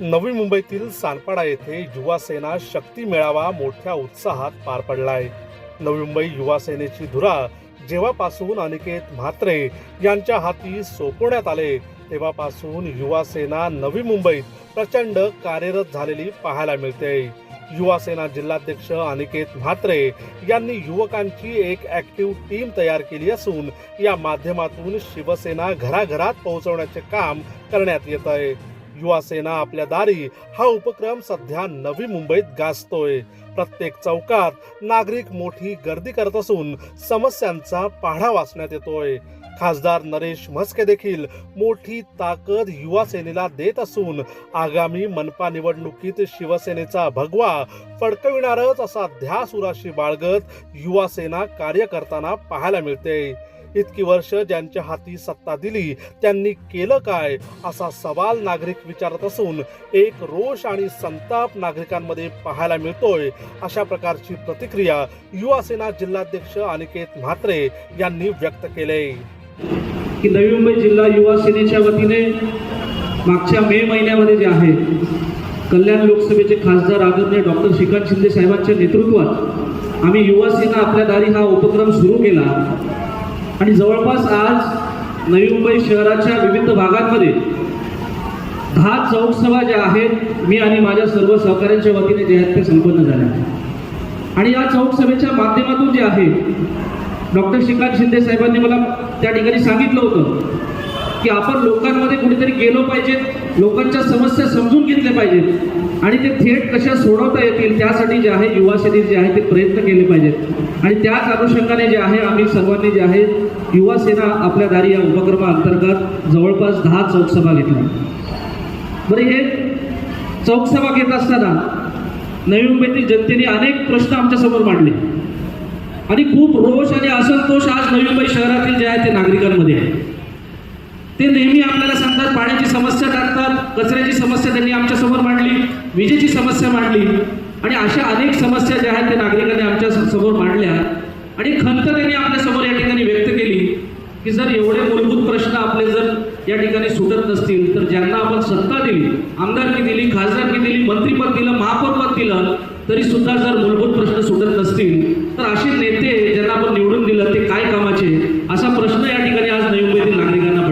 नवी मुंबईतील सानपाडा येथे युवा सेना शक्ती मेळावा मोठ्या उत्साहात पार पडलाय। नवी मुंबई युवा सेनेची धुरा जेव्हापासून अनिकेत म्हात्रे यांच्या हाती सोपवण्यात आले तेव्हापासून युवा सेना नवी मुंबईत प्रचंड कार्यरत झालेली पाहायला मिळते। युवा सेना जिल्हाध्यक्ष अनिकेत म्हात्रे यांनी युवकांची एक ऍक्टिव्ह टीम तयार केली असून या माध्यमातून शिवसेना घराघरात पोहोचवण्याचे काम करण्यात येत आहे। युवा सेना आपल्या दारी हा उपक्रम सध्या नवी मुंबईत गाजतोय। प्रत्येक चौकात नागरिक मोठी गर्दी करत असून समस्यांचा पाढा वाचण्यात येतोय। खासदार नरेश म्हस्के देखील मोठी ताकद युवा सेनेला देत असून आगामी मनपा निवडणुकीत शिवसेनेचा भगवा फडकविणारच असा ध्यास उराशी बाळगत युवा सेना कार्य करताना पाहायला मिळते। इतकी वर्ष ज्यांच्या हाती सत्ता दिली त्यांनी केलं काय असा सवाल नागरिक विचारत असून एक रोष आणि संताप नागरिकांमध्ये पाहायला मिळतोय। अशा प्रकारची प्रतिक्रिया युवा सेना जिल्हाध्यक्ष अनिकेत म्हात्रे यांनी व्यक्त केले। की नवी मुंबई जिल्हा युवा सेनेच्या वतीने मागच्या मे महिन्यामध्ये जे आहे कल्याण लोकसभेचे खासदार आदरणीय डॉक्टर श्रीकांत शिंदे साहेबांच्या नेतृत्वात आम्ही युवा सेना आपल्या दारी हा उपक्रम सुरू केला आणि जवळपास आज नवी मुंबई शहराच्या विविध भागांमध्ये 10 चौकसभा ज्या आहेत मी आणि माझ्या सर्व सहकाऱ्यांच्या वतीने जे आहेत ते संपन्न झाल्या आणि या चौकसभेच्या माध्यमातून जे आहे डॉक्टर श्रीकांत शिंदे साहेबांनी मला त्या ठिकाणी सांगितलं होतं की आपण लोकांमध्ये कुठेतरी गेलो पाहिजे, लोकांच्या समस्या समजून घेतल्या पाहिजेत आणि ते थेट कशा सोडवता येतील त्यासाठी जे आहे युवा सेनेने जे आहे ते प्रयत्न केले पाहिजेत आणि त्याच अनुषंगाने जे आहे आम्ही सर्वांनी जे आहे युवा सेना आपल्या दारी या उपक्रमाअंतर्गत जवळपास 10 चौकसभा घेतल्या। बरं, हे चौकसभा घेत असताना नवी मुंबईतील जनतेने अनेक प्रश्न आमच्या समोर मांडले आणि खूप रोष आणि असंतोष आज नवी मुंबई शहरातील जे आहे ते नागरिकांमध्ये आहे। ते नेहमी आपल्याला सांगतात पाण्याची समस्या टाकतात, कचऱ्याची समस्या त्यांनी आमच्या समोर मांडली, विजेची समस्या मांडली आणि अशा अनेक समस्या ज्या आहेत ते नागरिकांनी आमच्या समोर मांडल्या आणि खंत त्यांनी आपल्या समोर या ठिकाणी व्यक्त केली की जर एवढे मूलभूत प्रश्न आपले जर या ठिकाणी सुटत नसतील तर ज्यांना आपण सत्ता दिली, आमदारकी दिली, खासदारकी दिली, मंत्रीपद दिलं, महापौरपद दिलं तरी सुद्धा जर मूलभूत प्रश्न सुटत नसतील तर असे नेते ज्यांना आपण निवडून दिलं ते काय कामाचे, असा प्रश्न या ठिकाणी आज नवी मुंबईतील नागरिकांना